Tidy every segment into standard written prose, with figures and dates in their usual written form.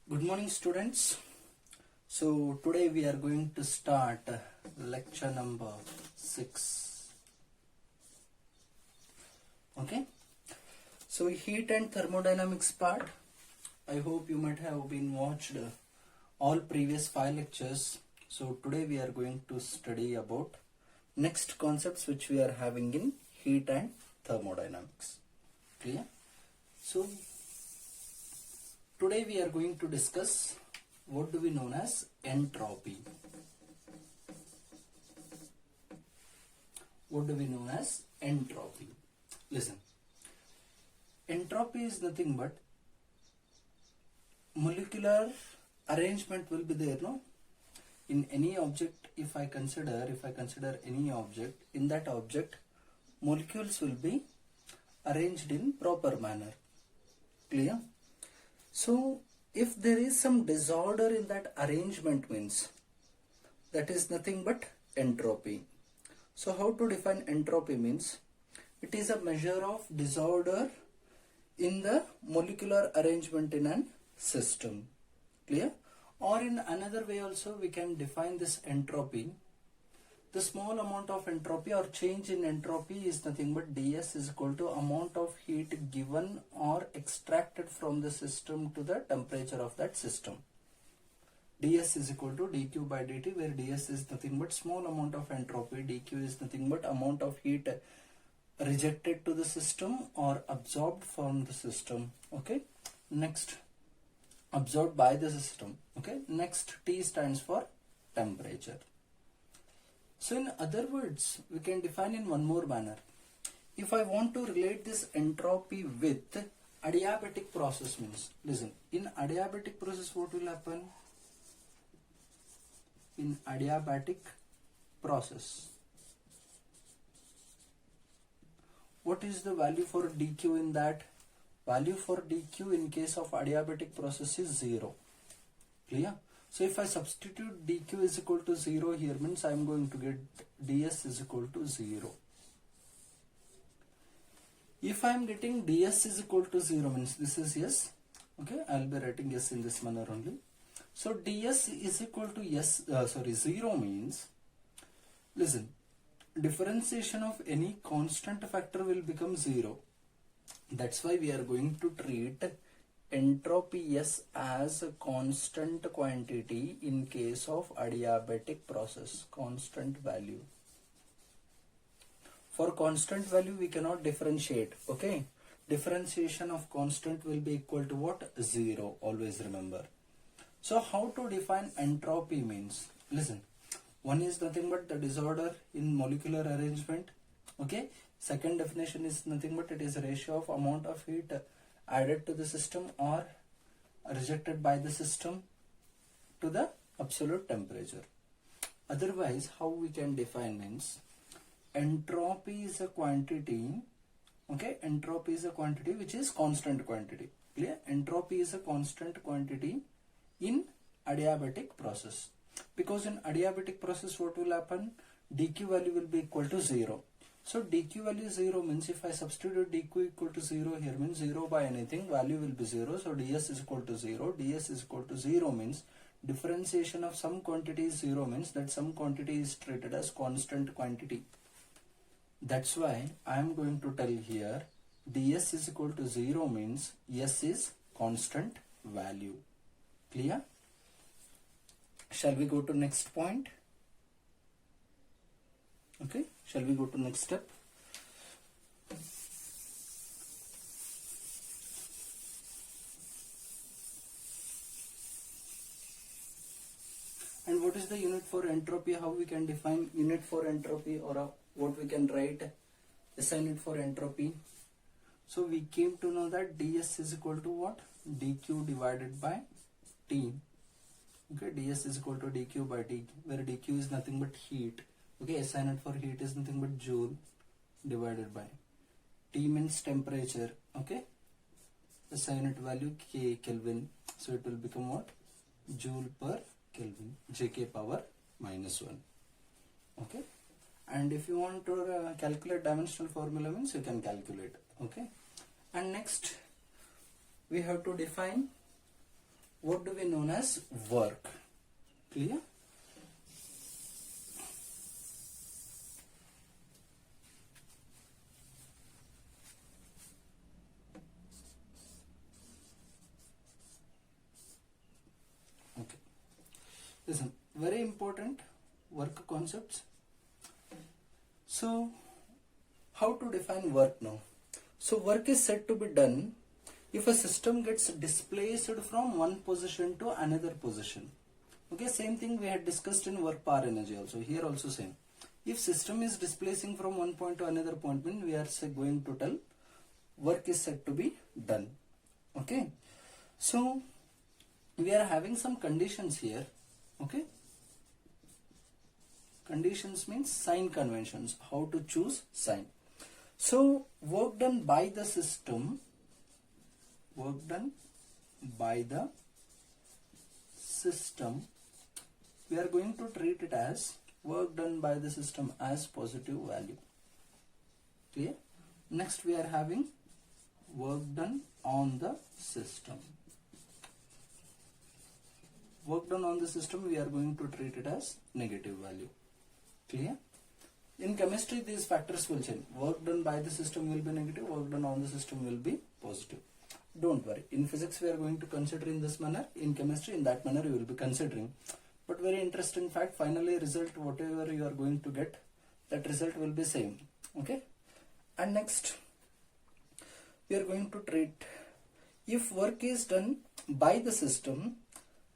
Good morning, students. So today we are going to start lecture number 6. Okay. So heat and thermodynamics part. I hope you might have been watched all previous 5 lectures. So today we are going to study about next concepts which we are having in heat and thermodynamics. Clear? So today we are going to discuss what do we know as entropy. What do we know as entropy? Listen, entropy is nothing but molecular arrangement will be there, no? In any object, if I consider any object, in that object molecules will be arranged in proper manner. Clear? So if there is some disorder in that arrangement, means that is nothing but entropy. So how to define entropy? Means it is a measure of disorder in the molecular arrangement in an system. Clear? Or in another way also we can define this entropy. The small amount of entropy or change in entropy is nothing but ds is equal to amount of heat given or extracted from the system to the temperature of that system. ds is equal to dq by dt, where ds is nothing but small amount of entropy, dq is nothing but amount of heat rejected to the system or absorbed from the system. Okay, next, absorbed by the system. Okay, next, T stands for temperature. So in other words, we can define in one more manner. If I want to relate this entropy with adiabatic process, means listen, in adiabatic process what will happen? In adiabatic process, what is the value for dq in that? Value for dq in case of adiabatic process is 0. Clear? So if I substitute dq is equal to 0 here, means I am going to get ds is equal to 0. If I am getting ds is equal to 0, means this is yes. Okay, I will be writing yes in this manner only. So ds is equal to yes, 0 means, listen, differentiation of any constant factor will become 0. That's why we are going to treat entropy S as a constant quantity in case of adiabatic process, constant value. For constant value we cannot differentiate. Okay, differentiation of constant will be equal to what? 0, always remember. So how to define entropy means, listen, one is nothing but the disorder in molecular arrangement. Okay, second definition is nothing but it is a ratio of amount of heat added to the system or rejected by the system to the absolute temperature. Otherwise, how we can define means, entropy is a quantity. Okay, entropy is a quantity which is constant quantity. Clear? Entropy is a constant quantity in adiabatic process, because in adiabatic process what will happen? dq value will be equal to 0. So dq value 0 means if I substitute dq equal to 0 here, means 0 by anything, value will be 0. So ds is equal to 0. ds is equal to 0 means differentiation of some quantity is 0, means that some quantity is treated as constant quantity. That's why I am going to tell here ds is equal to 0 means s is constant value. Clear? Shall we go to next point? Okay, shall we go to next step? And what is the unit for entropy? How we can define unit for entropy, or what we can write, assign it for entropy? So we came to know that ds is equal to what? dq divided by T. Okay, ds is equal to dq by T, where dq is nothing but heat. Okay, assign it for heat is nothing but joule divided by T means temperature. Okay, assign it value K, Kelvin. So it will become what? Joule per Kelvin, Jk power minus 1. Okay, and if you want to calculate dimensional formula, means you can calculate. Okay, and next we have to define what do we known as work? Clear? Okay. Listen, very important work concepts. So, how to define work now? So, work is said to be done if a system gets displaced from one position to another position. Okay, same thing we had discussed in work power energy also. Here also same. If system is displacing from one point to another point, mean we are going to tell work is said to be done. Okay. So, we are having some conditions here. Okay. Conditions means sign conventions. How to choose sign. So, work done by the system, we are going to treat it as work done by the system as positive value. Clear? Next we are having work done on the system. Work done on the system we are going to treat it as negative value. Clear? In chemistry these factors will change. Work done by the system will be negative, work done on the system will be positive. Don't worry. In physics we are going to consider in this manner. In chemistry in that manner you will be considering. But very interesting fact, finally result whatever you are going to get, that result will be same. Okay. And next we are going to treat, if work is done by the system,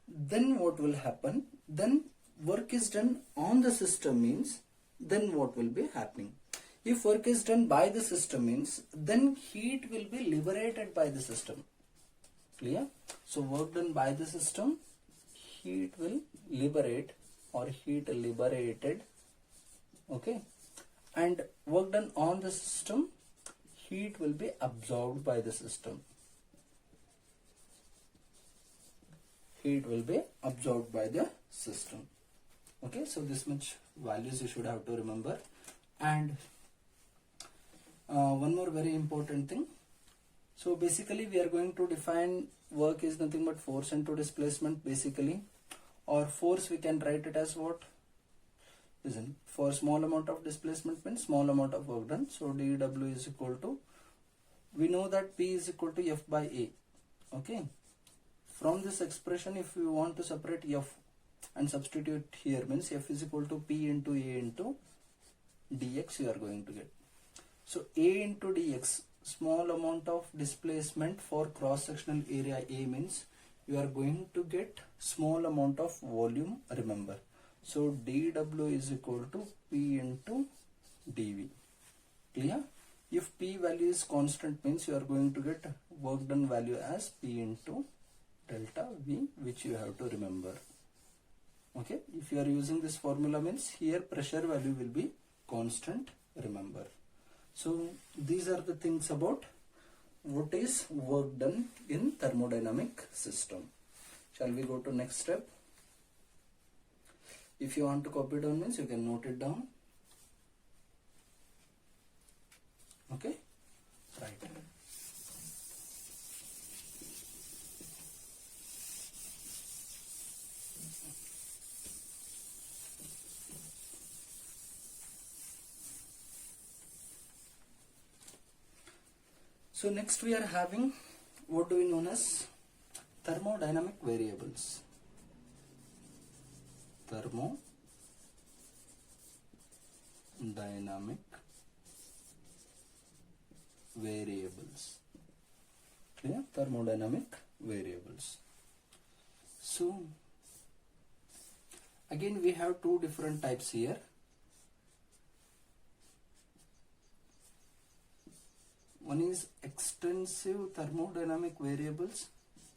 then what will happen? Then work is done on the system means, then what will be happening? If work is done by the system means, then heat will be liberated by the system. Clear? So work done by the system, heat will liberate or heat liberated. Okay. And work done on the system, heat will be absorbed by the system. Heat will be absorbed by the system. Okay, so this much values you should have to remember. And one more very important thing. So basically we are going to define work is nothing but force into displacement basically, or force we can write it as what? Listen, for small amount of displacement means small amount of work done. So dW is equal to, we know that P is equal to F by A. Okay. From this expression if we want to separate F and substitute here, means F is equal to P into A into dx you are going to get. So A into dx, small amount of displacement for cross sectional area A means you are going to get small amount of volume, remember. So dW is equal to P into dV. Clear? If P value is constant means you are going to get work done value as P into delta V, which you have to remember. Okay, if you are using this formula means here pressure value will be constant, remember. So these are the things about what is work done in thermodynamic system. Shall we go to next step? If you want to copy down means you can note it down. Okay, right. So next we are having what do we known as thermodynamic variables. Thermodynamic variables. Clear? Thermodynamic variables. So again we have two different types here. One is extensive thermodynamic variables,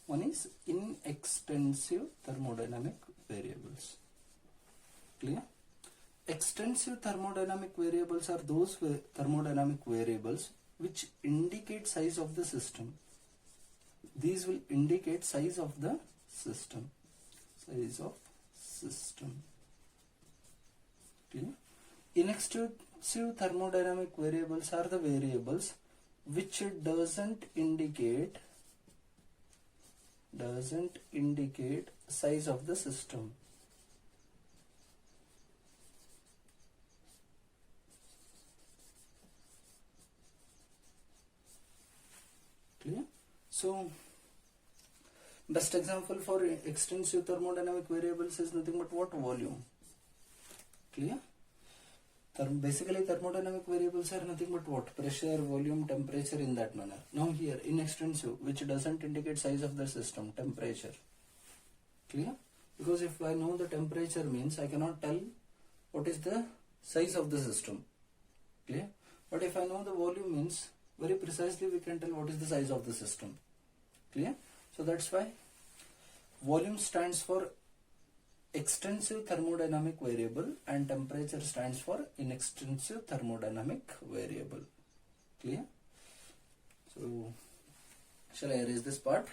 one is inextensive thermodynamic variables. Clear? Extensive thermodynamic variables are those thermodynamic variables which indicate size of the system. These will indicate size of the system. Size of system. Clear? Inextensive thermodynamic variables are the variables which doesn't indicate doesn't indicate size of the system. Clear? So best example for extensive thermodynamic variables is nothing but what? Volume. Clear? Basically thermodynamic variables are nothing but what? Pressure, volume, temperature, in that manner. Now here in extensive, which doesn't indicate size of the system, temperature. Clear? Because if I know the temperature means I cannot tell what is the size of the system. Clear? But if I know the volume means very precisely we can tell what is the size of the system. Clear? So that's why volume stands for extensive thermodynamic variable and temperature stands for inextensive thermodynamic variable. Clear? So shall I erase this part?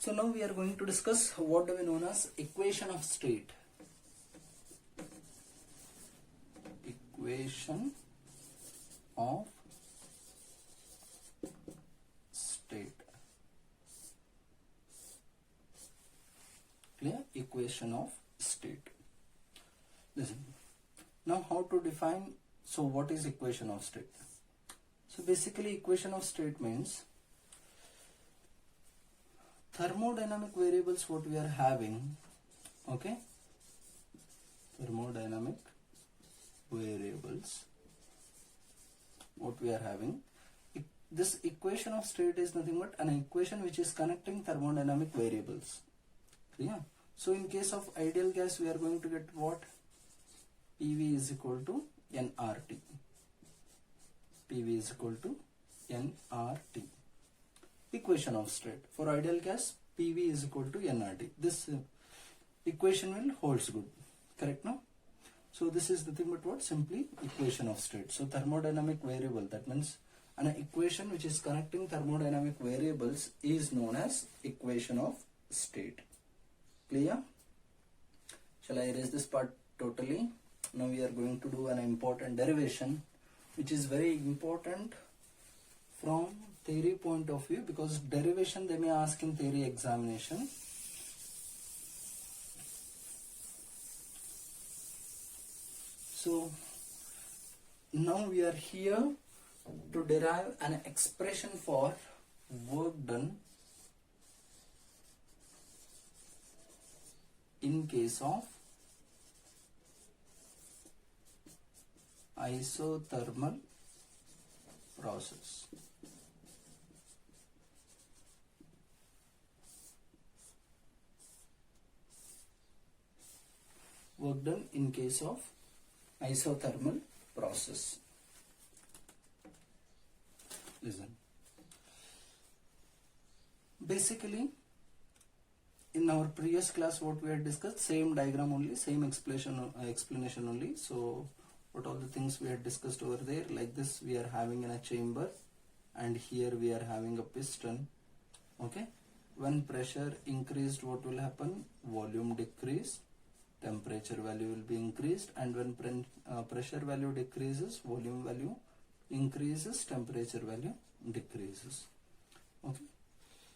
So now we are going to discuss what do we know as equation of state. Equation of state. Clear? Equation of state. Listen. Now how to define, so what is equation of state? So basically equation of state means thermodynamic variables what we are having, okay, thermodynamic variables what we are having, this equation of state is nothing but an equation which is connecting thermodynamic variables. Clear? So in case of ideal gas we are going to get what? PV is equal to nRT. PV is equal to nRT. Equation of state. For ideal gas, PV is equal to nRT. This equation will holds good. Correct now? So this is nothing but what? Simply equation of state. So thermodynamic variable, that means an equation which is connecting thermodynamic variables is known as equation of state. Clear? Shall I erase this part totally? Now we are going to do an important derivation which is very important from theory point of view, because derivation they may ask in theory examination. So now we are here to derive an expression for work done in case of isothermal process. Work done in case of isothermal process. Listen. Basically, in our previous class what we had discussed, same diagram only, same explanation only. So what all the things we had discussed over there, like this we are having in a chamber and here we are having a piston. Okay. When pressure increased, what will happen? Volume decrease, temperature value will be increased, and when pressure value decreases, volume value increases, temperature value decreases. Okay.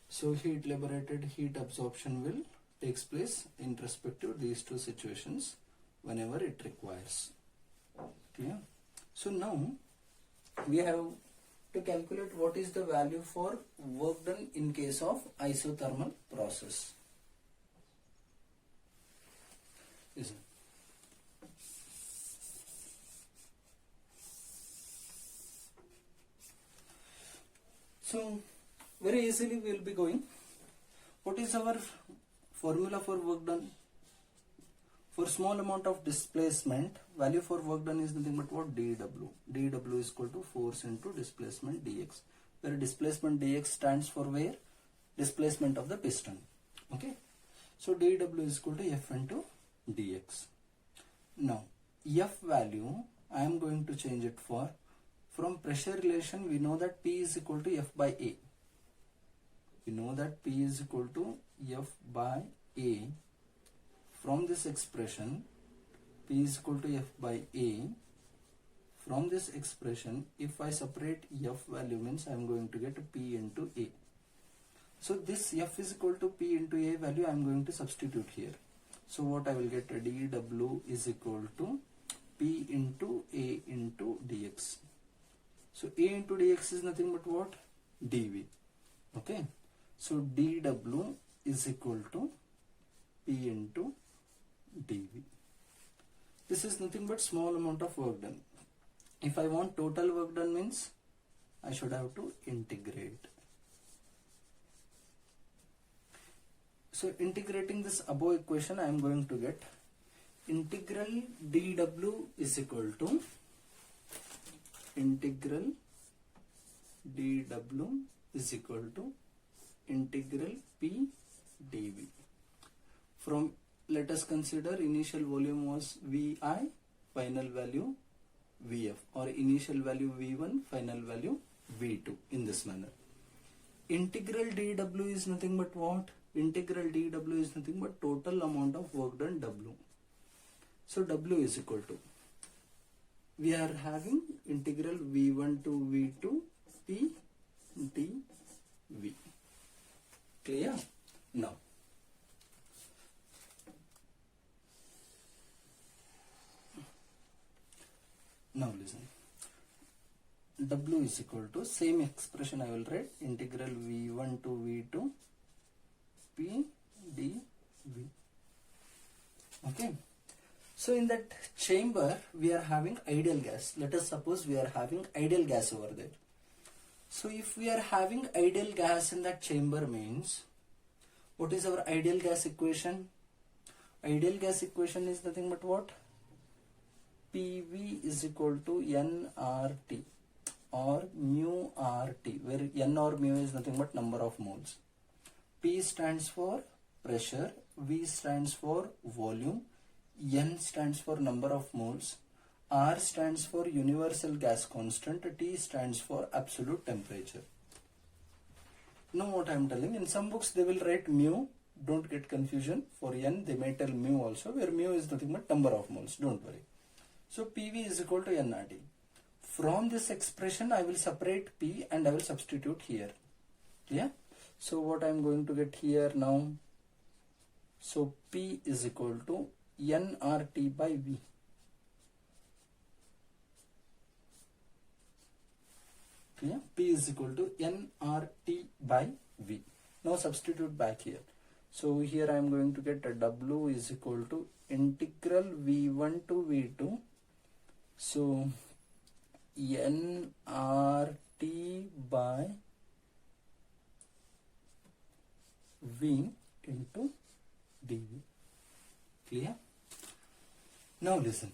So heat liberated, heat absorption will takes place in respect to these two situations whenever it requires. Clear? So now we have to calculate what is the value for work done in case of isothermal process. Listen. So very easily we will be going. What is our formula for work done? For small amount of displacement, value for work done is nothing but what? dW. dW is equal to force into displacement dx, where displacement dx stands for where? Displacement of the piston. Okay. So dW is equal to F into dx. Now F value I am going to change it for, from pressure relation we know that P is equal to F by A. We know that P is equal to F by A. From this expression, P is equal to F by A. From this expression, if I separate F value means I am going to get P into A. So this F is equal to P into A value I am going to substitute here. So what I will get, dW is equal to P into A into dx. So A into dx is nothing but what? dV. Okay. So dW is equal to P into dV. This is nothing but small amount of work done. If I want total work done means I should have to integrate. So integrating this above equation, I am going to get integral dW is equal to integral dW is equal to integral P dV. From, let us consider initial volume was VI, final value VF, or initial value V1, final value V2, in this manner. Integral dW is nothing but what? Integral dW is nothing but total amount of work done W. So W is equal to, we are having integral V1 to V2 P dV. Clear? Now listen. W is equal to, same expression I will write, integral V1 to V2 P dV. Okay. So in that chamber we are having ideal gas. Let us suppose we are having ideal gas over there. So if we are having ideal gas in that chamber means, what is our ideal gas equation? Ideal gas equation is nothing but what? PV is equal to nRT or mu RT, where N or mu is nothing but number of moles. P stands for pressure, V stands for volume, N stands for number of moles, R stands for universal gas constant, T stands for absolute temperature. Know what I am telling? In some books they will write mu, don't get confusion. For N they may tell mu also, where mu is nothing but number of moles, don't worry. So PV is equal to nRT. From this expression I will separate P and I will substitute here. Yeah. So what I am going to get here now? So P is equal to nRT by V. Yeah. P is equal to nRT by V. Now substitute back here. So here I am going to get a W is equal to integral V1 to V2. So nRT by V into dV. Clear? Now listen.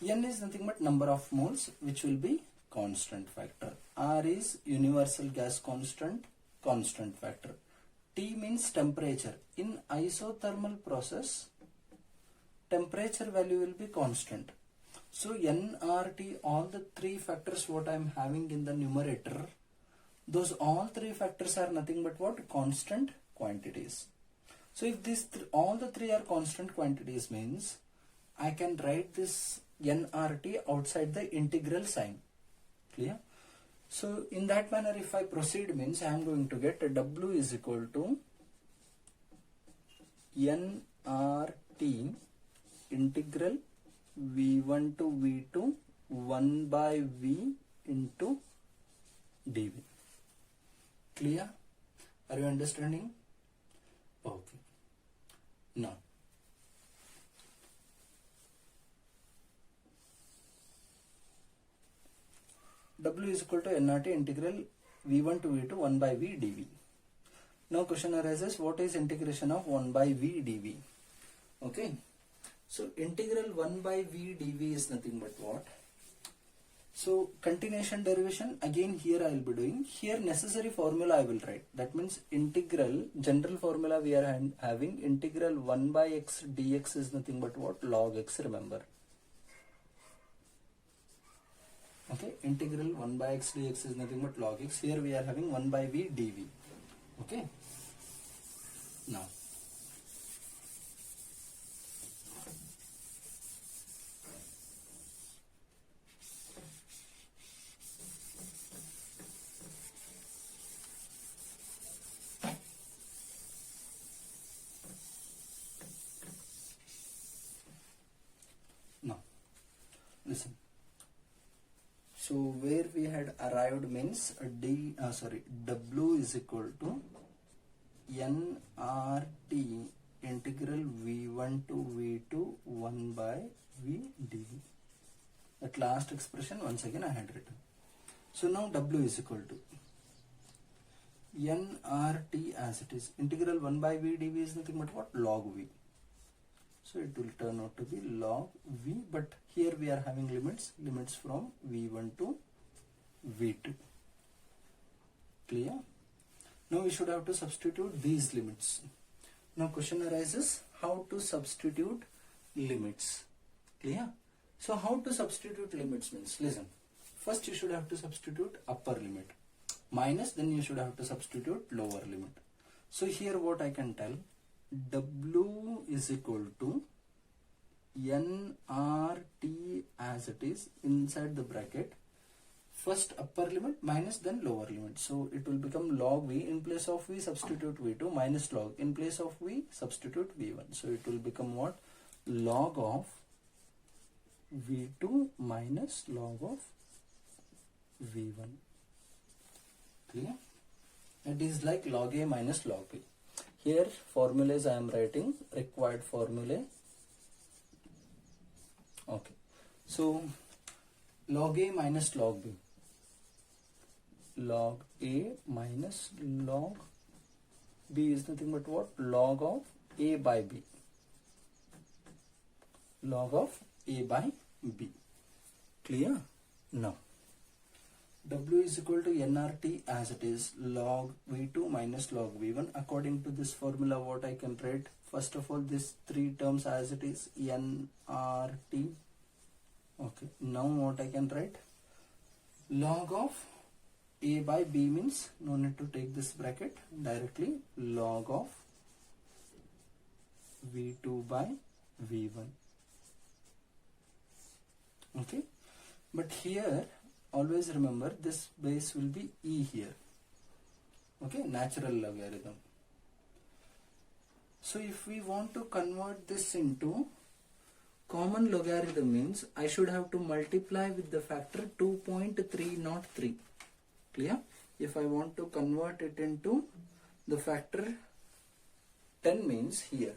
N is nothing but number of moles, which will be constant factor. R is universal gas constant, constant factor. T means temperature. In isothermal process, temperature value will be constant. So nRT, all the three factors what I am having in the numerator, those all three factors are nothing but what? Constant quantities. So if these all the three are constant quantities means I can write this nRT outside the integral sign. Clear? So in that manner if I proceed means I am going to get a W is equal to nRT integral V1 to V2 1 by V into dV. Clear? Are you understanding? Okay. Now W is equal to nRT integral V1 to V2 1 by V dV. Now question arises, what is integration of 1 by V dV? Okay. So integral 1 by V dV is nothing but what? So continuation derivation, again here I will be doing. Here necessary formula I will write. That means integral, general formula we are having, integral 1 by x dx is nothing but what? Log x, remember. Okay, integral 1 by x dx is nothing but log x. Here we are having 1 by V dV. Okay, now listen. So where we had arrived means W is equal to nRT integral v1 to v2 1 by v dv. That last expression once again I had written. So now W is equal to nRT as it is. Integral 1 by v dv is nothing but what? Log v. So it will turn out to be log v, but here we are having limits from v1 to v2. Clear? Now we should have to substitute these limits. Now question arises, how to substitute limits? Clear? So how to substitute limits means, listen, first you should have to substitute upper limit, minus, then you should have to substitute lower limit. So here what I can tell, W is equal to nRT as it is inside the bracket, first upper limit minus then lower limit. So it will become log v, in place of v substitute v2, minus log, in place of v substitute v1. So it will become what? Log of v2 minus log of v1. Clear? It is like log a minus log b. Here formulas I am writing, required formulae. Okay, so log a minus log b. Log a minus log b is nothing but what? Log of a by b. Log of a by b. Clear? Now W is equal to nRT as it is, log v2 minus log v1. According to this formula, what I can write? First of all, these three terms as it is, nRT. Okay, now what I can write? Log of a by b means, no need to take this bracket, directly log of v2 by v1. Okay, but here always remember this base will be e here. Okay, natural logarithm. So if we want to convert this into common logarithm means I should have to multiply with the factor 2.303. Clear? If I want to convert it into the factor 10 means here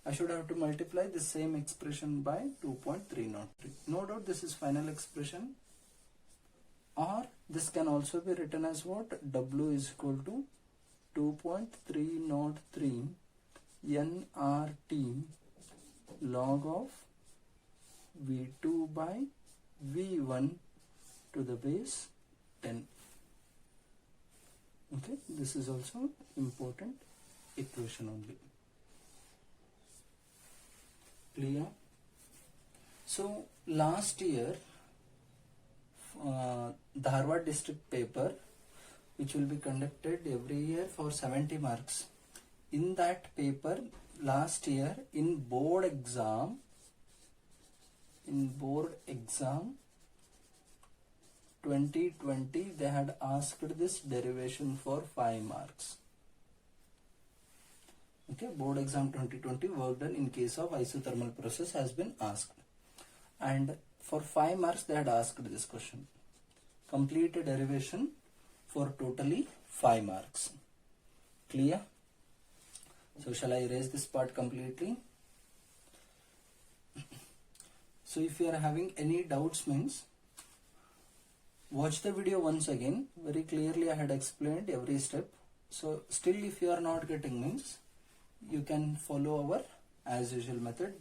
I should have to multiply the same expression by 2.303. No doubt this is final expression, or this can also be written as what? W is equal to 2.303 nRT log of v2 by v1 to the base 10. Okay, this is also important equation only. Clear? So last year Dharwad district paper, which will be conducted every year for 70 marks. In that paper last year in board exam 2020 they had asked this derivation for 5 marks. Okay, board exam 2020 work done in case of isothermal process has been asked, and for 5 marks they had asked this question. Complete a derivation for totally 5 marks. Clear? So shall I erase this part completely? So if you are having any doubts means watch the video once again. Very clearly I had explained every step. So still if you are not getting means you can follow our as usual method.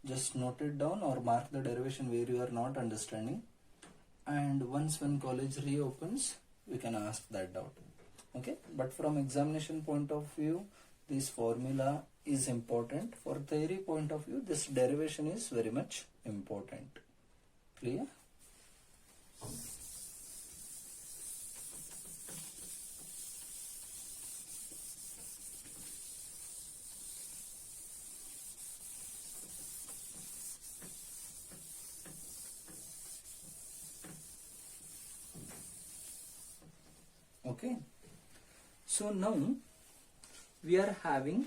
Just note it down or mark the derivation where you are not understanding, and once when college reopens we can ask that doubt. Okay, but from examination point of view this formula is important. For theory point of view this derivation is very much important. Clear? Okay. So now we are having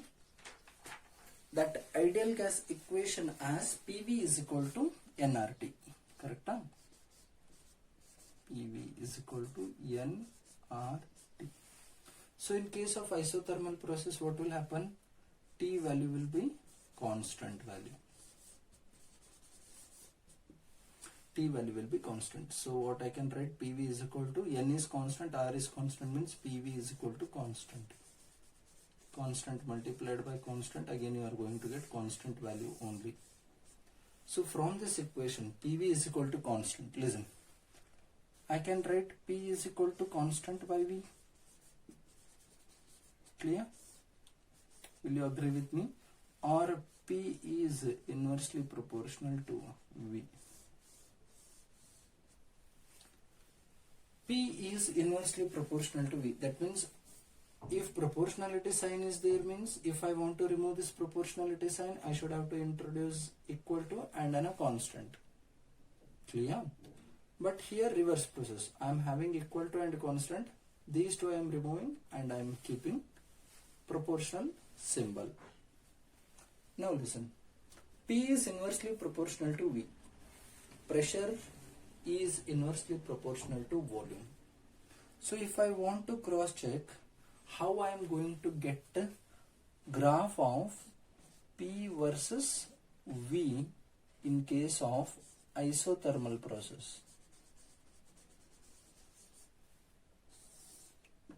that ideal gas equation as PV is equal to nRT. Correct? Huh? PV is equal to nRT. So in case of isothermal process, what will happen? T value will be constant value. T value will be constant. So what I can write, PV is equal to, N is constant, R is constant, means PV is equal to constant. Constant multiplied by constant, again you are going to get constant value only. So from this equation, PV is equal to constant. Listen, I can write P is equal to constant by V. Clear? Will you agree with me? Or P is inversely proportional to V. P is inversely proportional to V. That means if proportionality sign is there, means if I want to remove this proportionality sign, I should have to introduce equal to and then a constant. Clear? But here reverse process. I am having equal to and constant. These two I am removing and I am keeping proportional symbol. Now listen. P is inversely proportional to V. Pressure is inversely proportional to volume. So if I want to cross check how I am going to get graph of P versus V in case of isothermal process.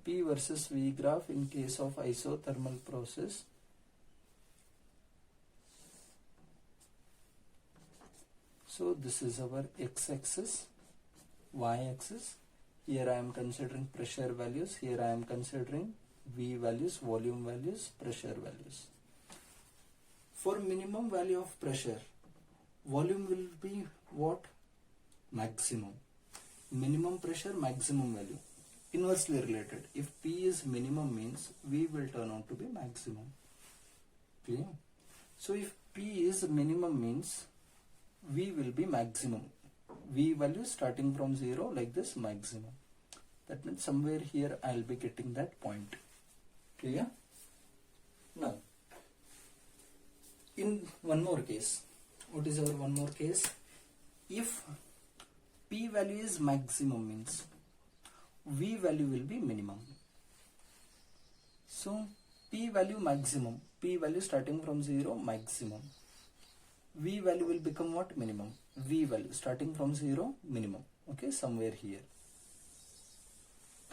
P versus V graph in case of isothermal process. So this is our x-axis, y-axis. Here I am considering pressure values. Here I am considering V values, volume values, pressure values. For minimum value of pressure, volume will be what? Maximum. Minimum pressure, maximum value. Inversely related. If P is minimum, means V will turn out to be maximum. Clear? So if P is minimum, means V will be maximum. V value starting from 0 like this, maximum. That means somewhere here I will be getting that point. Clear? Now, in one more case, what is our one more case? If P value is maximum, means V value will be minimum. So P value maximum, P value starting from 0, maximum. V value will become what? Minimum. V value starting from 0, minimum. Okay, somewhere here.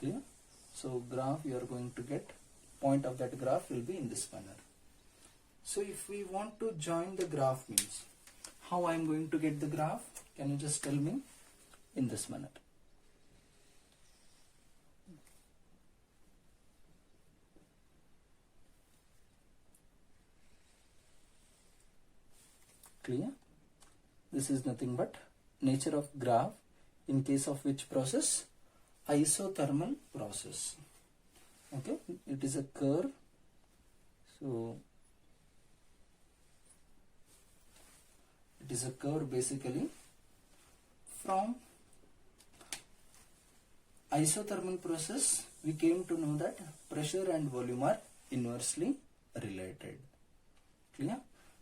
Clear? So graph you are going to get, point of that graph will be in this manner. So if we want to join the graph, means how I am going to get the graph? Can you just tell me? In this manner. Clear? This is nothing but nature of graph in case of which process? Isothermal process. Okay, it is a curve. So it is a curve basically from isothermal process. We came to know that pressure and volume are inversely related. Clear?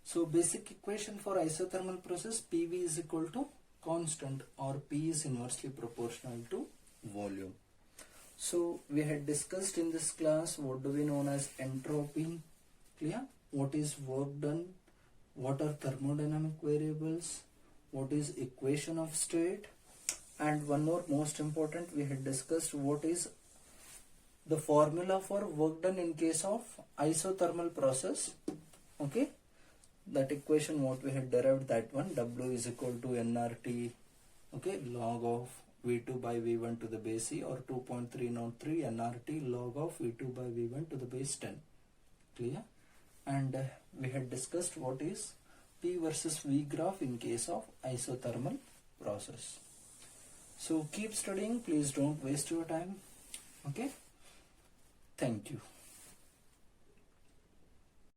So basic equation for isothermal process, PV is equal to constant or P is inversely proportional to volume. So we had discussed in this class what do we know as entropy. Clear? What is work done? What are thermodynamic variables? What is equation of state? And one more most important, we had discussed what is the formula for work done in case of isothermal process. Okay, that equation what we had derived, that one, W is equal to nRT, okay, log of V2 by V1 to the base E, or 2.303 nRT log of V2 by V1 to the base 10. Clear? And we had discussed what is P versus V graph in case of isothermal process. So keep studying, please don't waste your time. Okay, thank you.